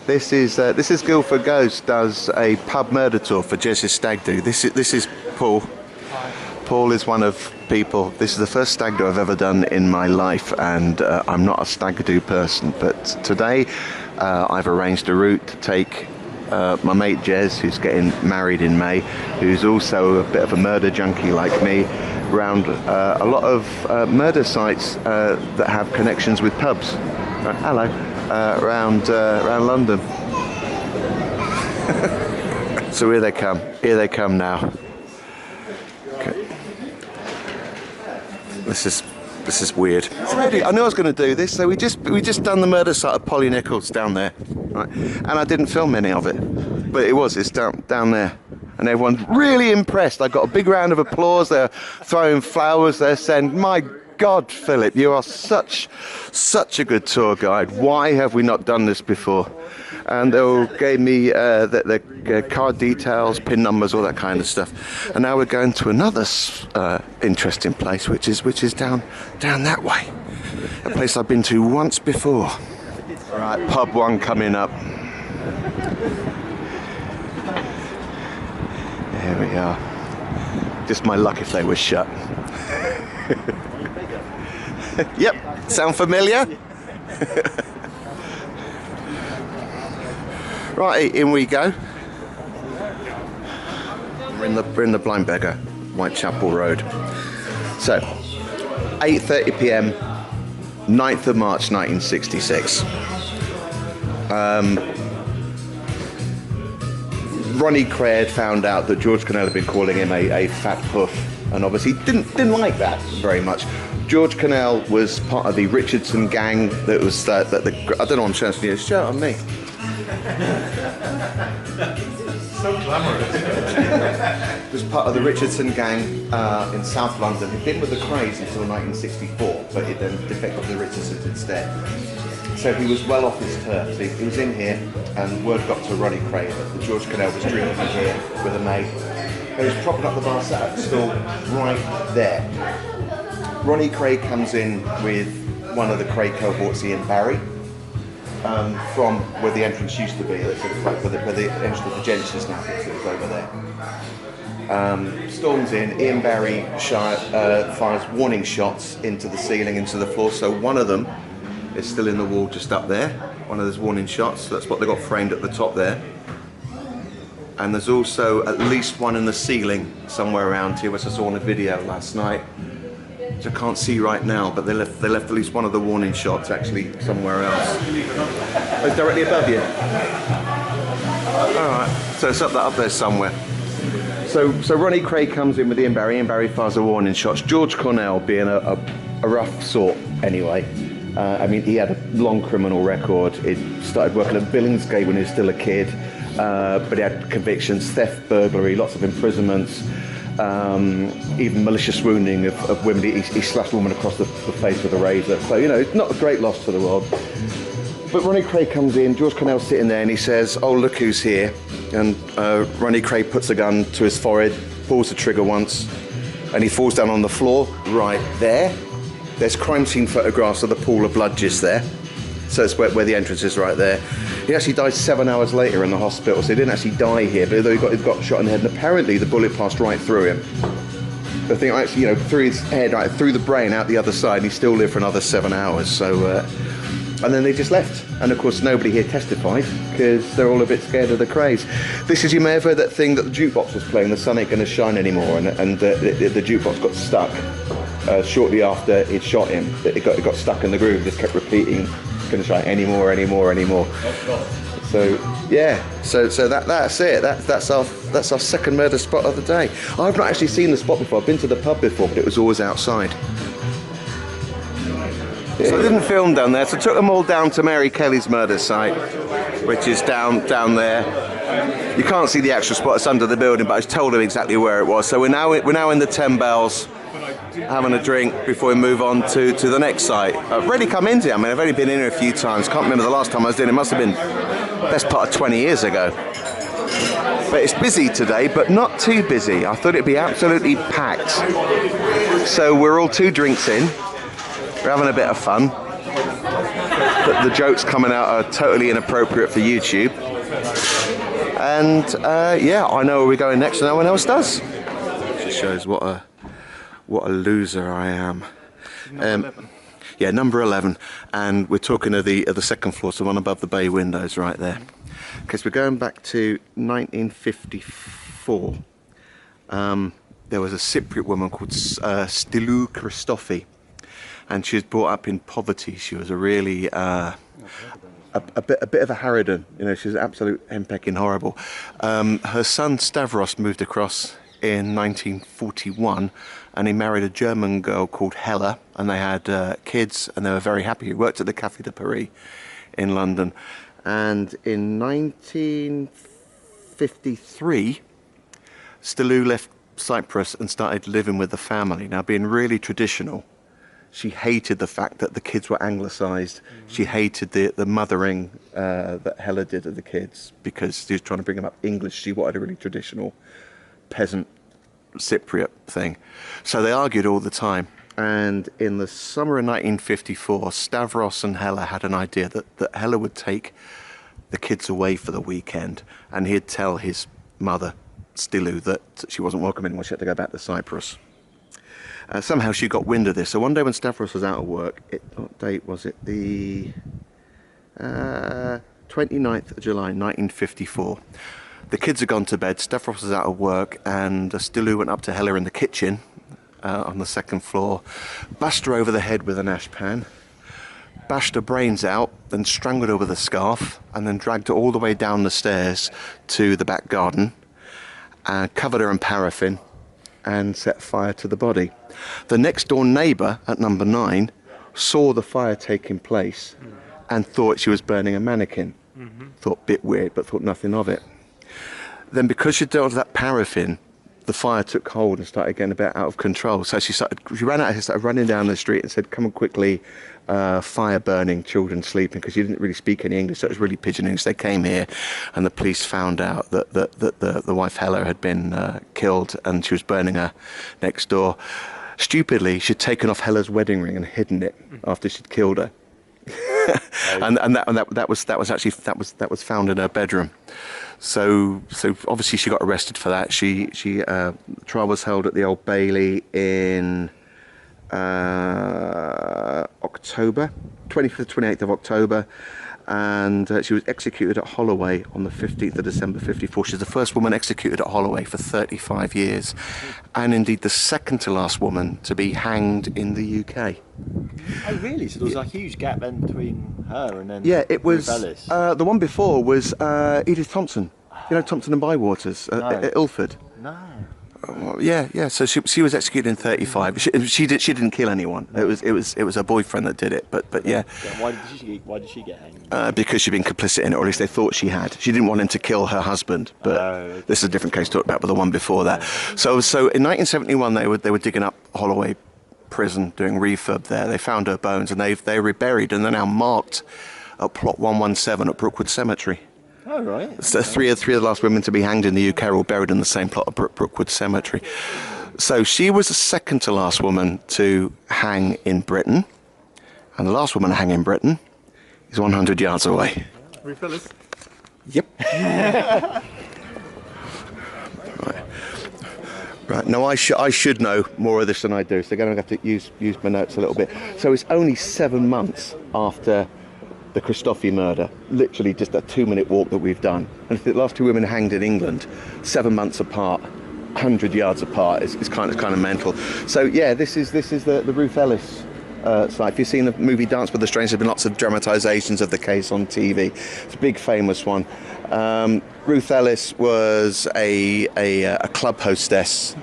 This is GuildfordGhost does a pub murder tour for JEZ'S Stag Do. This is Paul. Paul is one of people. This is the first stag do I've ever done in my life, and I'm not a stag do person. But today, I've arranged a route to take my mate Jez, who's getting married in May, who's also a bit of a murder junkie like me, around a lot of murder sites that have connections with pubs. Hello, around London. So here they come. Here they come now. Okay. This is weird. I knew I was going to do this, so we just done the murder site of Polly Nichols down there, right? And I didn't film any of it, but it's down there, and everyone's really impressed. I got a big round of applause. They're throwing flowers. They're saying, "My God, Philip, you are such a good tour guide. Why have we not done this before?" And they all gave me the card details, pin numbers, all that kind of stuff. And now we're going to another interesting place, which is down that way, a place I've been to once before. All right, pub one coming up. Here we are. Just my luck if they were shut. Yep, sound familiar? Right, in we go. We're in the Blind Beggar, Whitechapel Road. So, 8:30 p.m, 9th of March 1966. Ronnie Kray had found out that George Connell had been calling him a fat puff, and obviously didn't like that very much. George Connell was part of the Richardson gang that was I don't know, I'm showing you a shirt on me. So glamorous. Was part of the Richardson gang in South London. He'd been with the Krays until 1964, but he then defected to the Richardsons instead. So he was well off his turf. So he was in here, and word got to Ronnie Kray that George Connell was drinking here with a mate. He was propping up the bar, sat at the stall right there. Ronnie Kray comes in with one of the Kray cohorts, Ian Barry, from where the entrance used to be, where the entrance of the gents is now, because it was over there. Storms in, Ian Barry fires warning shots into the ceiling, into the floor, so one of them is still in the wall just up there, one of those warning shots, that's what they got framed at the top there. And there's also at least one in the ceiling somewhere around here, which I saw on a video last night, which I can't see right now, but they left at least one of the warning shots actually somewhere else. Oh, it's directly above you. Alright, so it's up there somewhere. So Ronnie Kray comes in with Ian Barry fires the warning shots. George Connell, being a rough sort anyway, I mean, he had a long criminal record. He started working at Billingsgate when he was still a kid, but he had convictions, theft, burglary, lots of imprisonments. Even malicious wounding of women. He slashed a woman across the face with a razor. So, you know, it's not a great loss to the world. But Ronnie Kray comes in, George Connell's sitting there, and he says, "Oh, look who's here." And Ronnie Kray puts a gun to his forehead, pulls the trigger once, and he falls down on the floor right there. There's crime scene photographs of the pool of blood just there. So it's where the entrance is, right there. He actually died 7 hours later in the hospital, so he didn't actually die here, but he got shot in the head, and apparently the bullet passed right through him. The thing actually, you know, through his head, right through the brain, out the other side, and he still lived for another 7 hours. So, and then they just left. And of course, nobody here testified, because they're all a bit scared of the Krays. You may have heard that thing that the jukebox was playing, The Sun Ain't Gonna Shine Anymore, and the jukebox got stuck shortly after he'd shot him. It got stuck in the groove, just kept repeating, "Gonna shine anymore, anymore, anymore." So yeah, so that's it. That's our second murder spot of the day. I've not actually seen the spot before. I've been to the pub before, but it was always outside. Yeah. So I didn't film down there, so I took them all down to Mary Kelly's murder site, which is down there. You can't see the actual spot; it's under the building, but I told them exactly where it was. So we're now in the 10 Bells, having a drink before we move on to the next site. I've already come into it. I mean, I've only been in here a few times. Can't remember the last time I was doing it. Must have been best part of 20 years ago. But it's busy today, but not too busy. I thought it'd be absolutely packed. So we're all 2 drinks in. We're having a bit of fun. the jokes coming out are totally inappropriate for YouTube. And yeah, I know where we're going next and no one else does. Just shows what a loser I am. Yeah, number 11, and we're talking of the second floor, so one above the bay windows right there. Because we're going back to 1954. There was a Cypriot woman called Styllou Christofi, and she was brought up in poverty. She was a really a bit of a harridan, you know. She was absolute henpecking horrible. Her son Stavros moved across in 1941, and he married a German girl called Hella, and they had kids, and they were very happy. He worked at the Café de Paris in London, and in 1953, Styllou left Cyprus and started living with the family. Now, being really traditional, she hated the fact that the kids were anglicised. She hated the mothering that Hella did of the kids, because she was trying to bring them up English. She wanted a really traditional peasant Cypriot thing. So they argued all the time. And in the summer of 1954, Stavros and Hella had an idea that Hella would take the kids away for the weekend, and he'd tell his mother, Styllou, that she wasn't welcome anymore. She had to go back to Cyprus. Somehow she got wind of this. So one day when Stavros was out of work, what date was it? The 29th of July, 1954. The kids had gone to bed, Stavros was out of work, and Styllou went up to Hella in the kitchen on the second floor, bashed her over the head with an ashpan, bashed her brains out, then strangled her with a scarf, and then dragged her all the way down the stairs to the back garden, and covered her in paraffin, and set fire to the body. The next door neighbour at number 9 saw the fire taking place and thought she was burning a mannequin. Thought bit weird, but thought nothing of it. Then, because she dealt with that paraffin, the fire took hold and started getting a bit out of control. So she ran out, started running down the street and said, "Come on quickly, fire burning, children sleeping," because she didn't really speak any English, so it was really pidgin English. They came here, and the police found out that the wife Hella had been killed, and she was burning her next door. Stupidly, she'd taken off Hella's wedding ring and hidden it after she'd killed her. and that was found in her bedroom. So obviously she got arrested for that. Trial was held at the Old Bailey in October, 25th, 28th of October, and she was executed at Holloway on the 15th of December 54. She's the first woman executed at Holloway for 35 years, and indeed the second to last woman to be hanged in the UK. Oh really? So there was a huge gap then between her and then it was Ruth Ellis. The one before was Edith Thompson. You know, Thompson and Bywaters at Ilford. No. Yeah. So she was executed in 35. She didn't kill anyone. It was her boyfriend that did it. But yeah. Why did she get hanged? Because she'd been complicit in it, or at least they thought she had. She didn't want him to kill her husband. But this is a different case to talk about. But the one before that. So in 1971 they were digging up Holloway prison, doing refurb there. They found her bones, and they were buried, and they're now marked at plot 117 at Brookwood Cemetery. Oh, right. So three of the last women to be hanged in the UK are all buried in the same plot of Brookwood Cemetery. So she was the second to last woman to hang in Britain, and the last woman to hang in Britain is 100 yards away. Ruth Ellis. Yep. Right. Now I should know more of this than I do, so I'm going to have to use my notes a little bit. So it's only 7 months after the Christofi murder, literally just a 2-minute walk that we've done. And the last 2 women hanged in England, 7 months apart, 100 yards apart. It's kind of mental. So yeah, this is the Ruth Ellis site. If you've seen the movie Dance with the Strange, there's been lots of dramatisations of the case on TV. It's a big famous one. Ruth Ellis was a club hostess.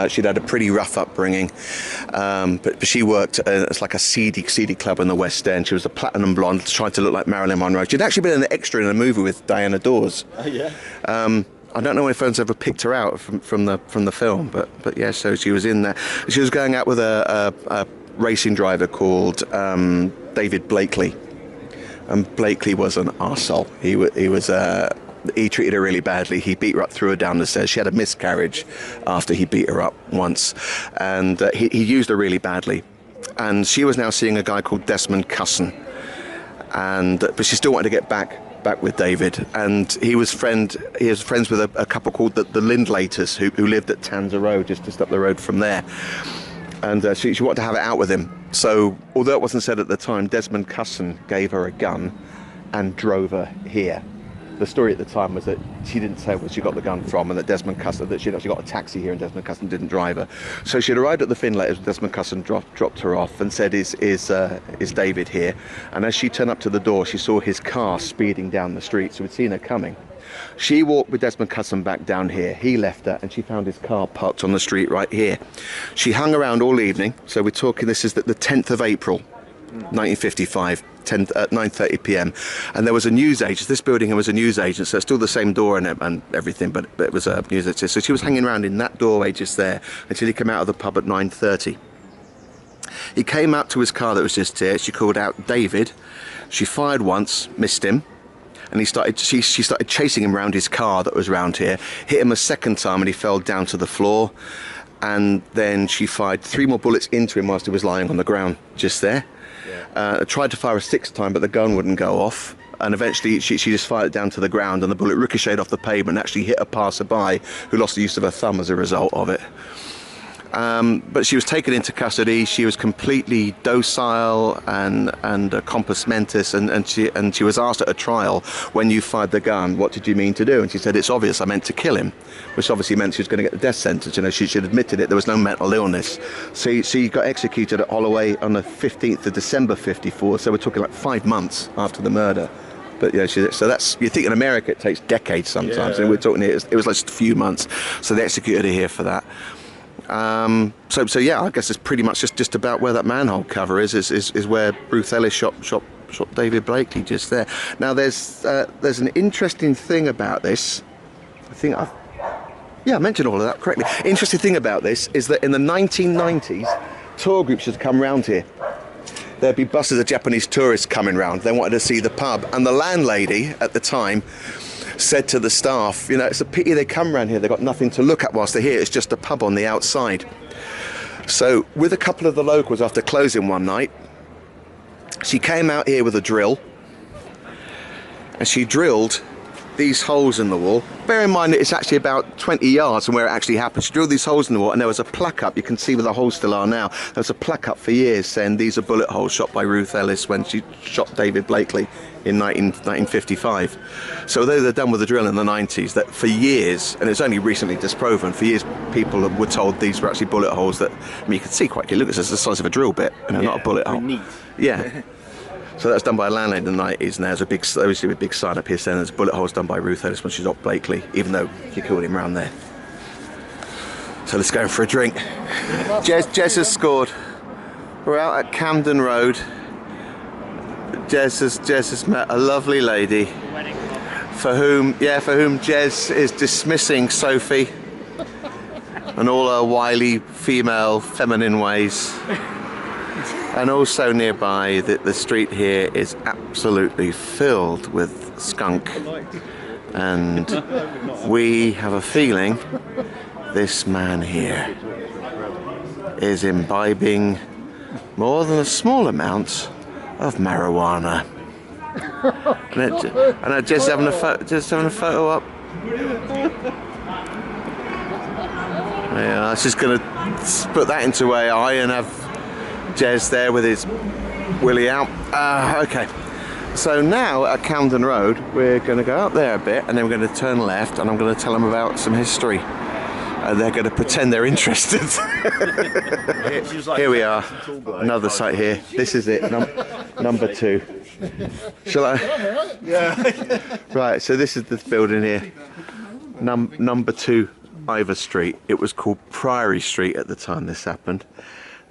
She'd had a pretty rough upbringing, but she worked as like a seedy club in the West End. She was a platinum blonde, tried to look like Marilyn Monroe. She'd actually been an extra in a movie with Diana Dawes. Oh yeah. I don't know if anyone's ever picked her out from the film, but yeah. So she was in there. She was going out with a racing driver called David Blakely. And Blakely was an arsehole. He treated her really badly. He beat her up, threw her down the stairs. She had a miscarriage after he beat her up once, and he used her really badly. And she was now seeing a guy called Desmond Cusson, but she still wanted to get back with David, and he was friends with a couple called the Lindlaters who lived at Tanser Road, just up the road from there, and she wanted to have it out with him. So although it wasn't said at the time, Desmond Cusson gave her a gun and drove her here. The story at the time was that she didn't say where she got the gun from, and that Desmond Cusson, that she'd actually got a taxi here and Desmond Cusson didn't drive her. So she'd arrived at the Finlayers, Desmond Cusson dropped her off and said, is David here? And as she turned up to the door, she saw his car speeding down the street, so we'd seen her coming. She walked with Desmond Cusson back down here. He left her, and she found his car parked on the street right here. She hung around all evening, so we're talking, this is the 10th of April, 1955. 9:30 p.m. and there was a newsagent. This building was a newsagent, so it's still the same door and everything, but it was a newsagent. So she was hanging around in that doorway just there until he came out of the pub at 9:30. He came up to his car that was just here. She called out David. She fired once, missed him, and she started chasing him around his car that was around here, hit him a second time, and he fell down to the floor. And then she fired 3 more bullets into him whilst he was lying on the ground just there. Tried to fire a 6th time, but the gun wouldn't go off, and eventually she just fired it down to the ground, and the bullet ricocheted off the pavement and actually hit a passerby who lost the use of her thumb as a result of it. But she was taken into custody. She was completely docile and compos mentis, and she was asked at a trial, when you fired the gun, what did you mean to do? And she said, it's obvious, I meant to kill him, which obviously meant she was going to get the death sentence. You know, she admitted it. There was no mental illness. So she got executed at Holloway on the 15th of December 54. So we're talking like 5 months after the murder. But yeah, so that's, you think in America it takes decades sometimes, and we're talking here, it was like just a few months. So they executed her here for that. So yeah, I guess it's pretty much just about where that manhole cover is where Ruth Ellis shot David Blakely just there. Now there's an interesting thing about this. I think I mentioned all of that correctly. Interesting thing about this is that in the 1990s, tour groups used to come round here. There'd be buses of Japanese tourists coming round. They wanted to see the pub, and the landlady at the time said to the staff, you know, it's a pity they come around here, they've got nothing to look at whilst they're here, it's just a pub on the outside. So with a couple of the locals after closing one night, she came out here with a drill and she drilled these holes in the wall. Bear in mind that it's actually about 20 yards from where it actually happened. She drilled these holes in the wall, and there was a plaque up, you can see where the holes still are now. There was a plaque up for years saying these are bullet holes shot by Ruth Ellis when she shot David Blakely in 1955. So although they're done with the drill in the 90s, that for years, and it's only recently disproven, for years people were told these were actually bullet holes that, I mean, you can see quite clearly, look, it's the size of a drill bit, you know, not a bullet hole. Neat. Yeah. So that's done by a landlady in the 90s, and there's obviously a big sign up here saying there's bullet holes done by Ruth Ellis when she shot Blakely, even though she killed him round there. So let's go in for a drink. Jez has scored. We're out at Camden Road. Jez has met a lovely lady for whom Jez is dismissing Sophie and all her wily female feminine ways. And also nearby, the street here is absolutely filled with skunk, and we have a feeling this man here is imbibing more than a small amount of marijuana. And just having a photo up. Yeah, I was just going to put that into AI and have Jez there with his willy out. Okay, so now at Camden Road we're going to go out there a bit, and then we're going to turn left, and I'm going to tell them about some history, and they're going to pretend they're interested. Here we are, another site here. This is it, number 2. Shall I? Yeah. Right, so this is this building here, number 2 Ivor Street. It was called Priory Street at the time this happened.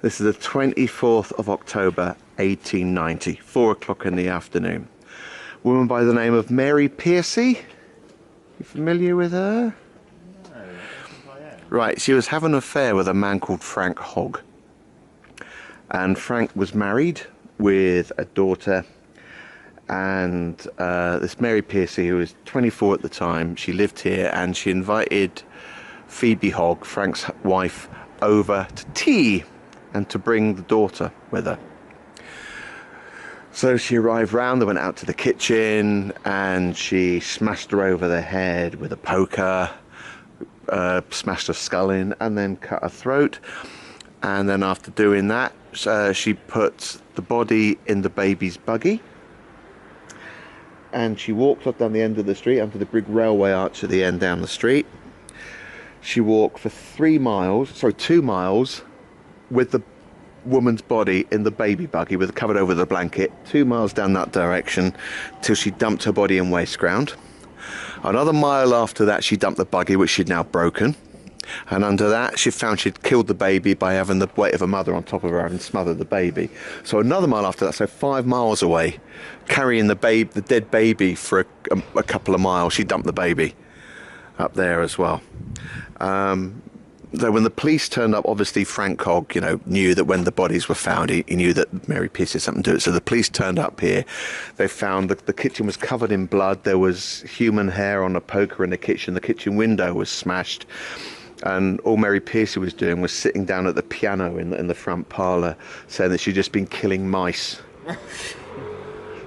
This is the 24th of October 1890, 4 o'clock in the afternoon. A woman by the name of Mary Pearcey. You familiar with her? No, I am. Right, she was having an affair with a man called Frank Hogg. And Frank was married with a daughter. And this Mary Pearcey, who was 24 at the time, she lived here, and she invited Phoebe Hogg, Frank's wife, over to tea and to bring the daughter with her. So she arrived round, they went out to the kitchen, and she smashed her over the head with a poker, smashed her skull in, and then cut her throat. And then after doing that, she put the body in the baby's buggy, and she walked up down the end of the street, under the big railway arch at the end down the street. She walked for 2 miles, with the woman's body in the baby buggy with covered over the blanket, 2 miles down that direction, till she dumped her body in waste ground. Another mile after that, she dumped the buggy, which she'd now broken, and under that she found she'd killed the baby by having the weight of her mother on top of her, having smothered the baby. So another mile after that, so 5 miles away, carrying the dead baby for a couple of miles, she dumped the baby up there as well. So when the police turned up, obviously Frank Hogg, knew that when the bodies were found, he knew that Mary Pearcey had something to do it. So the police turned up here. They found that the kitchen was covered in blood. There was human hair on a poker in the kitchen. The kitchen window was smashed. And all Mary Pearcey was doing was sitting down at the piano in the front parlour, saying that she'd just been killing mice.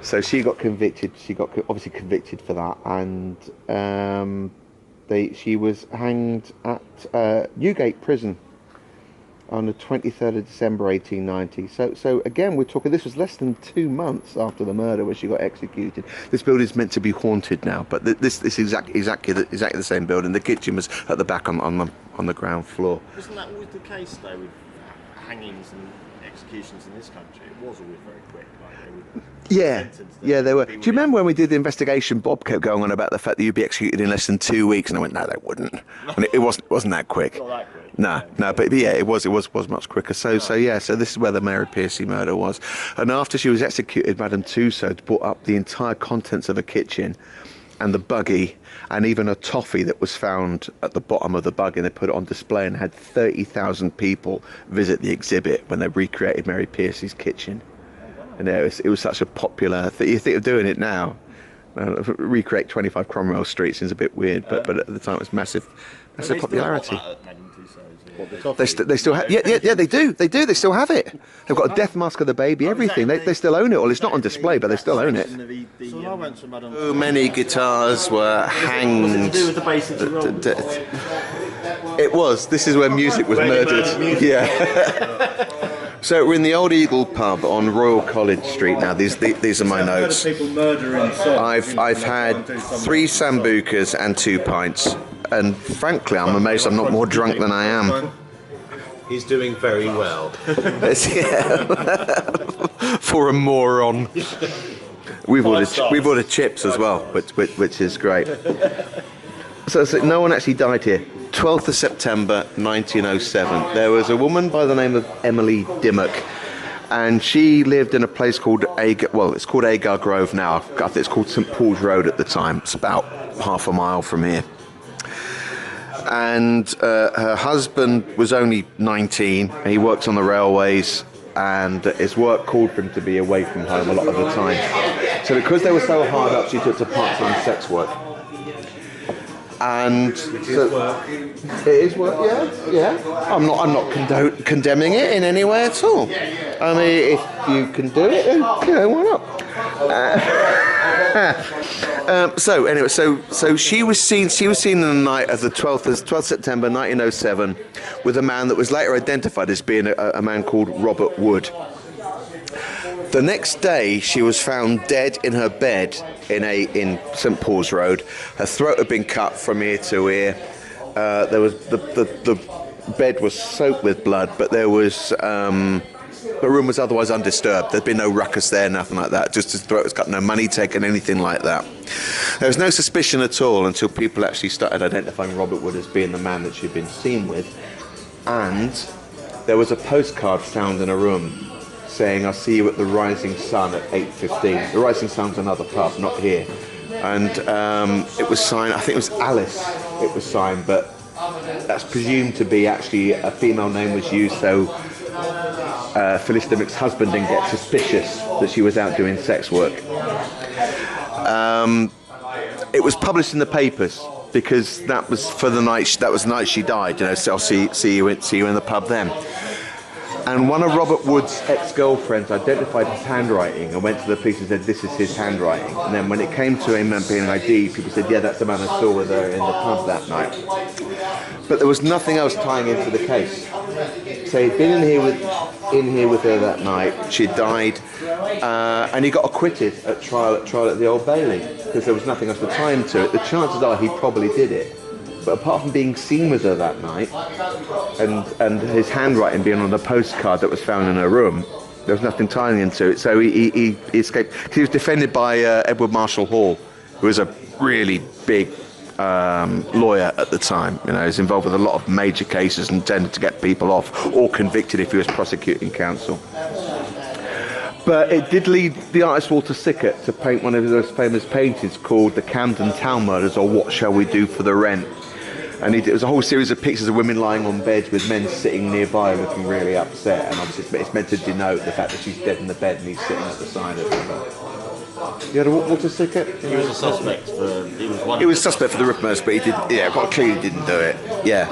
So she got convicted. She got obviously convicted for that. And she was hanged at Newgate Prison on the 23rd of December 1890. So again, we're talking, this was less than 2 months after the murder where she got executed. This building's meant to be haunted now, but this is exactly the same building. The kitchen was at the back on the ground floor. Isn't that always the case though with hangings and executions in this country? It was always very quick. Yeah, they were. Do you remember when we did the investigation? Bob kept going on about the fact that you'd be executed in less than 2 weeks, and I went, no, they wouldn't. And it wasn't that quick. Not that quick. No, but yeah, it was much quicker. So this is where the Mary Pearcey murder was. And after she was executed, Madame Tussaud brought up the entire contents of a kitchen and the buggy, and even a toffee that was found at the bottom of the buggy, and they put it on display and had 30,000 people visit the exhibit when they recreated Mary Pearcey's kitchen. And it was such a popular thing. You think of doing it now, recreate 25 Cromwell Street seems a bit weird, but at the time it was massive popularity. They still have, yeah, they do. They still have it. They've got a death mask of the baby, everything. They still own it. Well, it's not on display, but they still own it. So many guitars were hanged. It was. This is where music was murdered. Yeah. So we're in the Old Eagle pub on Royal College Street now. These are my notes. I've had 3 sambucas and 2 pints, and frankly, I'm amazed I'm not more drunk than I am. He's doing very well. For a moron. We've ordered chips as well, which is great. So no one actually died here. 12th of September 1907. There was a woman by the name of Emily Dimmock, and she lived in a place called it's called Agar Grove now. I think it's called St Paul's Road at the time. It's about half a mile from here. And her husband was only 19. He worked on the railways, and his work called for him to be away from home a lot of the time. So because they were so hard up, she took to part-time sex work. And so, it is work, yeah. I'm not condemning it in any way at all. I mean, if you can do it, then why not? So anyway, so she was seen in the night of the 12th September 1907 with a man that was later identified as being a man called Robert Wood. The next day, she was found dead in her bed in St Paul's Road. Her throat had been cut from ear to ear. There was the bed was soaked with blood, but there was the room was otherwise undisturbed. There'd been no ruckus there, nothing like that. Just his throat was cut, no money taken, anything like that. There was no suspicion at all until people actually started identifying Robert Wood as being the man that she'd been seen with, and there was a postcard found in a room saying, "I'll see you at the Rising Sun at 8:15. The Rising Sun's another pub, not here. And it was signed, I think it was Alice it was signed, but that's presumed to be actually a female name was used so Phyllis Dimmock's husband didn't get suspicious that she was out doing sex work. It was published in the papers because that was for the night. That was the night she died. So I'll see you in the pub then. And one of Robert Wood's ex-girlfriends identified his handwriting and went to the police and said, this is his handwriting. And then when it came to him being ID, people said, yeah, that's the man I saw with her in the pub that night. But there was nothing else tying into the case. So he'd been in here with her that night. She died, and he got acquitted at trial at the Old Bailey because there was nothing else to tie him to it. The chances are he probably did it. But apart from being seen with her that night, and his handwriting being on the postcard that was found in her room, there was nothing tying into it. So he escaped. He was defended by Edward Marshall Hall, who was a really big lawyer at the time. You know, he was involved with a lot of major cases and tended to get people off or convicted if he was prosecuting counsel. But it did lead the artist Walter Sickert to paint one of his most famous paintings called The Camden Town Murders, or What Shall We Do for the Rent? And it was a whole series of pictures of women lying on beds with men sitting nearby looking really upset, and obviously it's meant to denote the fact that she's dead in the bed and he's sitting at the side of her. You had a Walter Sickert? He was a suspect for... He was suspect for the Rip Murders, but he did, yeah, quite clearly didn't do it. Yeah.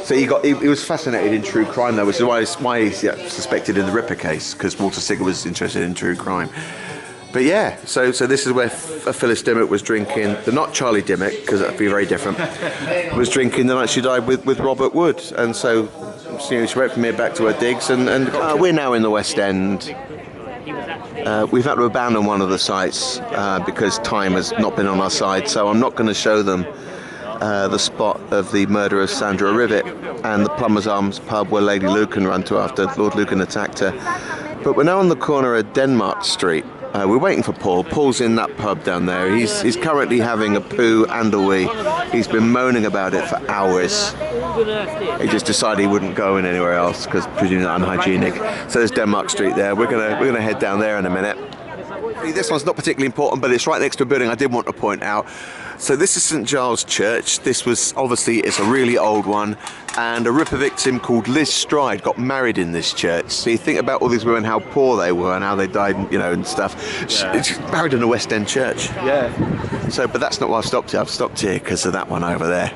So he was fascinated in true crime, though, which is why he's suspected in the Ripper case, because Walter Sickert was interested in true crime. But yeah, so this is where Phyllis Dimmock was drinking, not Charlie Dimmock, because that would be very different, was drinking the night she died with Robert Wood. And so she went from here back to her digs, and we're now in the West End. We've had to abandon one of the sites because time has not been on our side, so I'm not going to show them the spot of the murder of Sandra Rivet and the Plumber's Arms pub where Lady Lucan ran to after Lord Lucan attacked her. But we're now on the corner of Denmark Street. We're waiting for Paul. Paul's in that pub down there. He's currently having a poo and a wee. He's been moaning about it for hours. He just decided he wouldn't go in anywhere else because presumably unhygienic. So there's Denmark Street there. We're gonna head down there in a minute. This one's not particularly important, but it's right next to a building I did want to point out. So this is St Giles Church. This was, obviously, it's a really old one, and a Ripper victim called Liz Stride got married in this church. So you think about all these women, how poor they were and how they died, you know, and stuff. Yeah. She's married in a West End church. Yeah. So, but that's not why I've stopped here. I've stopped here because of that one over there,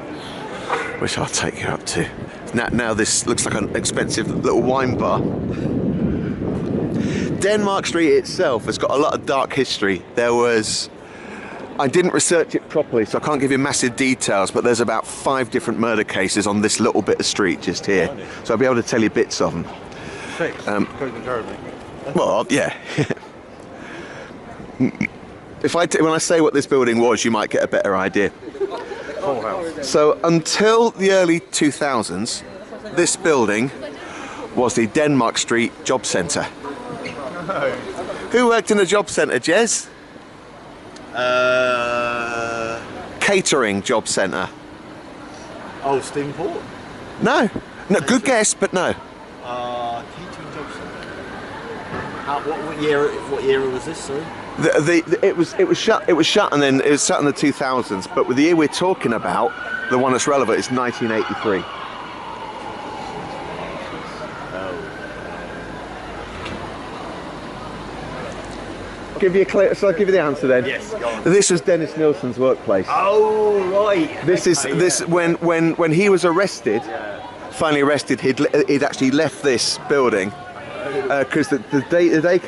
which I'll take you up to. Now this looks like an expensive little wine bar. Denmark Street itself has got a lot of dark history. I didn't research it properly, so I can't give you massive details, but there's about 5 different murder cases on this little bit of street just here. So I'll be able to tell you bits of them. 6, concurrently. Well, yeah. When I say what this building was, you might get a better idea. Full house. So until the early 2000s, this building was the Denmark Street Job Centre. No. Who worked in the job centre, Jez? Catering job centre. Oh, Steamport? No, good guess, but no. Catering job centre. What year was this? Sorry. It was shut, and then it was shut in the 2000s. But with the year we're talking about, the one that's relevant is 1983. So I'll give you the answer then. Yes, go on. This was Dennis Nilsen's workplace. Oh right. This when he was arrested, finally arrested, he'd actually left this building because the day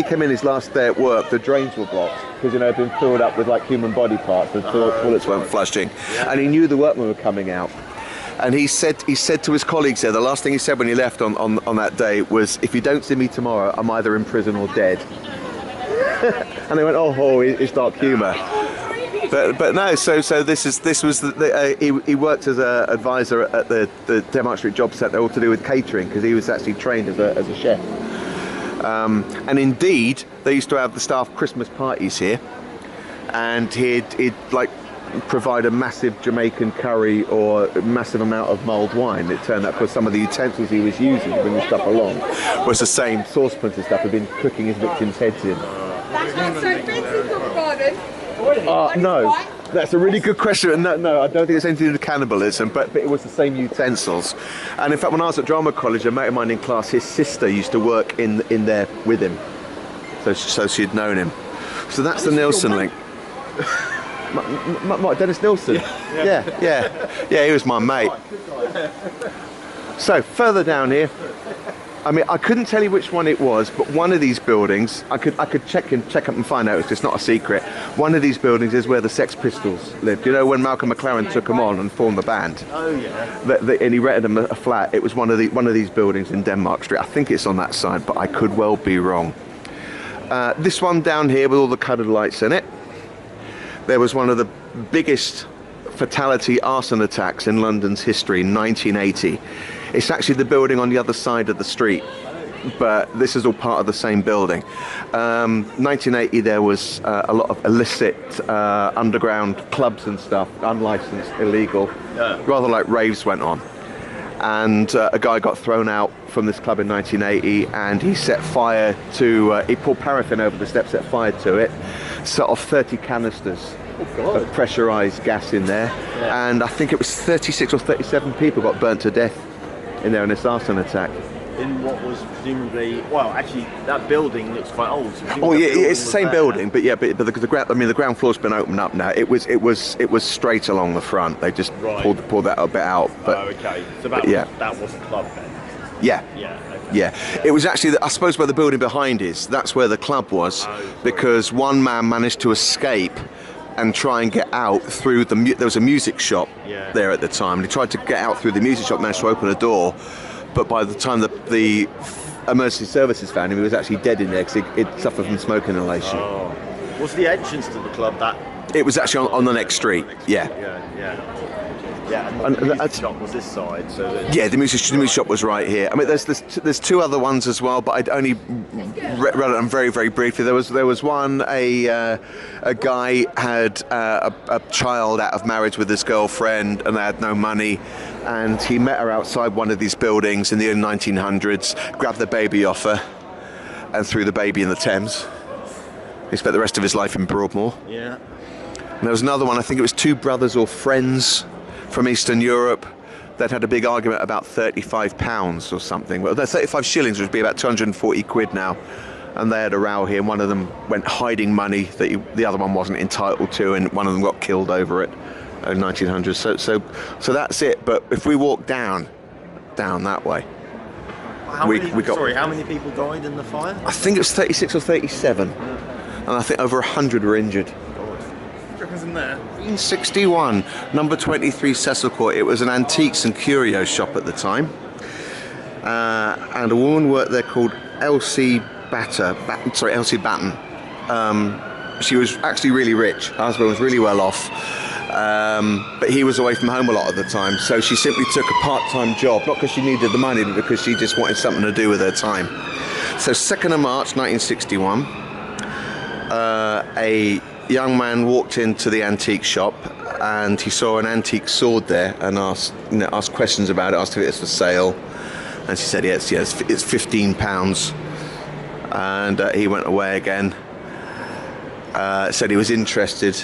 came in his last day at work, the drains were blocked because it had been filled up with like human body parts. The toilets weren't flushing, and he knew the workmen were coming out. And he said to his colleagues there, the last thing he said when he left on that day was, "If you don't see me tomorrow, I'm either in prison or dead." And they went, oh, it's dark humour. But no, so this was he worked as an advisor at the Denmark Street Job Centre, all to do with catering, because he was actually trained as a chef. And indeed, they used to have the staff Christmas parties here, and he'd like provide a massive Jamaican curry or a massive amount of mulled wine. It turned out because some of the utensils he was using to bring the stuff along was the same saucepans and stuff he'd been cooking his victims' heads in. That's not so fancy, Garden. No, that's a really good question. No, I don't think it's anything to do with cannibalism, but it was the same utensils. And in fact, when I was at drama college, a mate of mine in class, his sister used to work in there with him, so she'd known him. So that's the Nilsen link. Dennis Nilsen? Yeah, he was my mate. So further down here, I mean, I couldn't tell you which one it was, but one of these buildings, I could check up and find out. It's just not a secret. One of these buildings is where the Sex Pistols lived. You know, when Malcolm McLaren took them on and formed the band. Oh yeah. And he rented them a flat. It was one of these buildings in Denmark Street. I think it's on that side, but I could well be wrong. This one down here with all the coloured lights in it. There was one of the biggest fatality arson attacks in London's history in 1980. It's actually the building on the other side of the street, but this is all part of the same building. 1980, there was a lot of illicit underground clubs and stuff, unlicensed, illegal, rather like raves went on. And a guy got thrown out from this club in 1980, and he set fire to, he poured paraffin over the steps, set fire to it, set off 30 canisters of pressurised gas in there, and I think it was 36 or 37 people got burnt to death in there in this arson attack. In what was presumably, well, actually, that building looks quite old. So oh yeah, it's the same building, but the ground. I mean, the ground floor's been opened up now. It was straight along the front. They just pulled that a bit out. But, okay. So that was a club then. Yeah. Yeah. Okay. Yeah. It was actually, I suppose, where the building behind is. That's where the club was, because one man managed to escape and try and get out through there was a music shop there at the time. And he tried to get out through the music shop, managed to open a door. But by the time the emergency services found him, he was actually dead in there because he'd suffered from smoke inhalation. Oh. Was the entrance to the club that? It was actually on the next street. Yeah. And the music shop was this side, so that... Yeah, the music shop was right here. I mean, there's two other ones as well, but I'd only read them very, very briefly. There was one, a guy had a child out of marriage with his girlfriend, and they had no money, and he met her outside one of these buildings in the early 1900s, grabbed the baby off her, and threw the baby in the Thames. He spent the rest of his life in Broadmoor. Yeah. And there was another one, I think it was two brothers or friends from Eastern Europe that had a big argument about £35 or something. Well, 35 shillings would be about 240 quid now. And they had a row here, and one of them went hiding money that the other one wasn't entitled to, and one of them got killed over it in 1900. So that's it. But if we walk down that way, how many people died in the fire? I think it was 36 or 37. And I think over 100 were injured. In there. 1961, number 23 Cecil Court. It was an antiques and curios shop at the time, and a woman worked there called Elsie Batten. She was actually really rich. Her husband was really well off, but he was away from home a lot of the time, so she simply took a part-time job, not because she needed the money, but because she just wanted something to do with her time. So 2nd of March 1961, a young man walked into the antique shop, and he saw an antique sword there, and asked questions about it, asked if it was for sale, and she said yes, it's £15, and he went away again. Said he was interested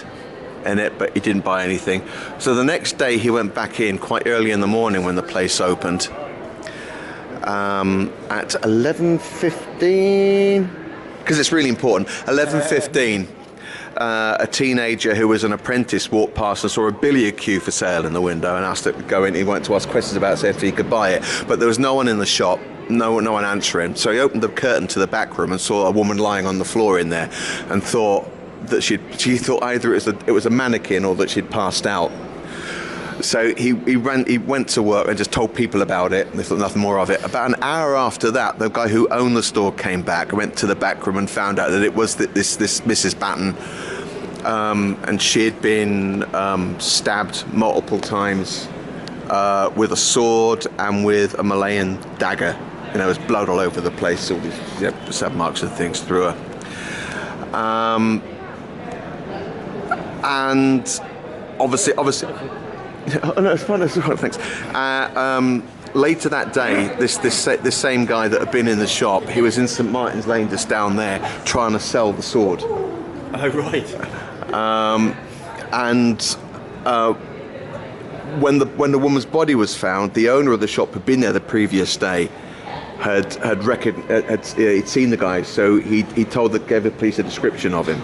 in it, but he didn't buy anything. So the next day he went back in quite early in the morning when the place opened, at 11:15, because it's really important. 11:15. A teenager who was an apprentice walked past and saw a billiard cue for sale in the window and asked it to go in. He wanted to ask questions about it, see if he could buy it, but there was no one in the shop, no one answering. So he opened the curtain to the back room and saw a woman lying on the floor in there, and thought that she thought either it was a mannequin or that she'd passed out. So he went to work and just told people about it, and they thought nothing more of it. About an hour after that, the guy who owned the store came back, went to the back room and found out that it was this Mrs. Batten, and she had been stabbed multiple times with a sword and with a Malayan dagger. There was blood all over the place, all these stab marks and things through her. And obviously. Oh, no, it's fine. Thanks. Later that day, this same guy that had been in the shop, he was in St Martin's Lane, just down there, trying to sell the sword. Oh right. When the woman's body was found, the owner of the shop had been there the previous day, had seen the guy, so he gave the police a description of him.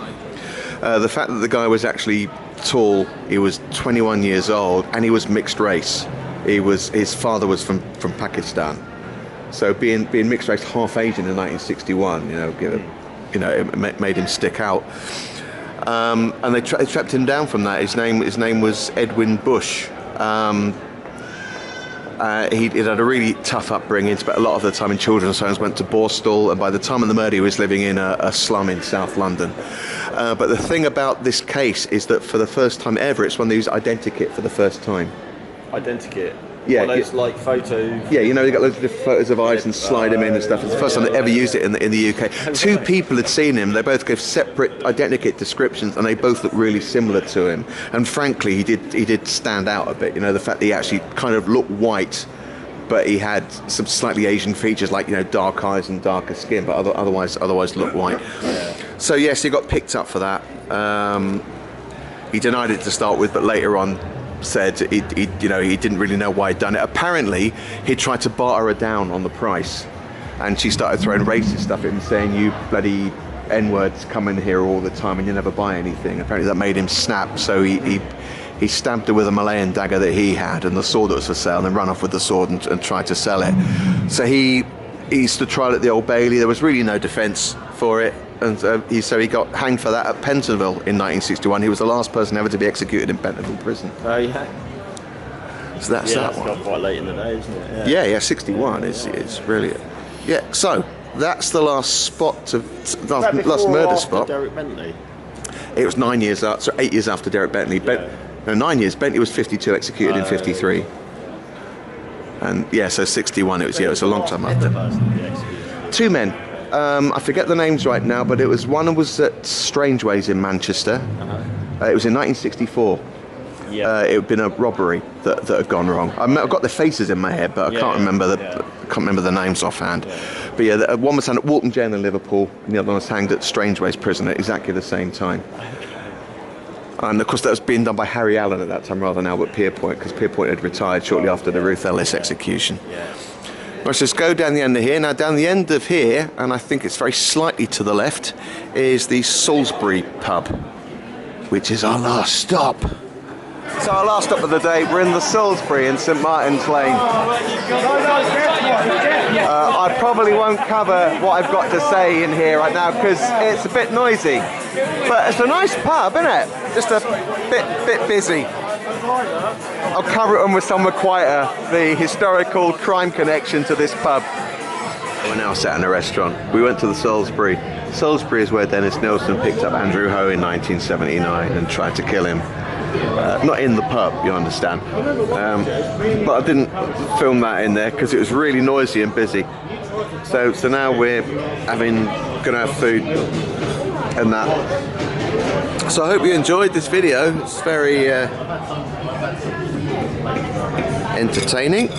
The fact that the guy was actually tall, he was 21 years old, and he was mixed race. His father was from Pakistan, So being mixed race, half Asian in 1961, it made him stick out. And they trapped him down from that. His name was Edwin Bush. He'd had a really tough upbringing, spent a lot of the time in children's homes, went to Borstal, and by the time of the murder he was living in a slum in South London. But the thing about this case is that for the first time ever, it's when they use identikit for the first time. Identikit? Yeah. Well, those like photos. Yeah, they got loads of different photos of eyes and slide them in and stuff. It's the first time they ever used it in the UK. Two people had seen him. They both gave separate identikit descriptions, and they both looked really similar to him. And frankly, he did stand out a bit. The fact that he actually kind of looked white, but he had some slightly Asian features, like dark eyes and darker skin, but otherwise looked white. So yes, he got picked up for that. He denied it to start with, but later on said he didn't really know why he'd done it. Apparently, he tried to barter her down on the price, and she started throwing racist stuff at him, saying, "You bloody N-words come in here all the time and you never buy anything." Apparently that made him snap, so he stabbed her with a Malayan dagger that he had and the sword that was for sale, and then ran off with the sword and tried to sell it. So he stood trial at the Old Bailey. There was really no defence for it, and so he got hanged for that at Pentonville in 1961. He was the last person ever to be executed in Pentonville prison. Oh yeah. So that's that one. Got quite late in the day, isn't it? Yeah, 61 is really it. Yeah, so that's the last spot last murder spot. Derek Bentley. It was 8 years after Derek Bentley. No, 9 years. Bentley was 52, executed in 53. And yeah, so 61. It was a long time after. Two men. I forget the names right now, but one was at Strangeways in Manchester. It was in 1964. Yeah. It had been a robbery that had gone wrong. I've got their faces in my head, but I can't remember the names offhand. Yeah. But yeah, one was hanged at Walton Jail in Liverpool, and the other one was hanged at Strangeways Prison at exactly the same time. And of course that was being done by Harry Allen at that time rather than Albert Pierpoint, because Pierpoint had retired shortly after the Ruth Ellis execution. Let's just go down the end of here. Now down the end of here, and I think it's very slightly to the left, is the Salisbury pub, which is our last stop. So our last stop of the day, we're in the Salisbury in St Martin's Lane. I probably won't cover what I've got to say in here right now because it's a bit noisy. But it's a nice pub, isn't it? Just a bit busy. I'll cover it on with somewhere quieter, the historical crime connection to this pub. We're now sat in a restaurant. We went to the Salisbury. Salisbury is where Dennis Nilsen picked up Andrew Ho in 1979 and tried to kill him. Not in the pub, you understand. But I didn't film that in there because it was really noisy and busy. So now we're gonna have food and that. So I hope you enjoyed this video. It's very entertaining.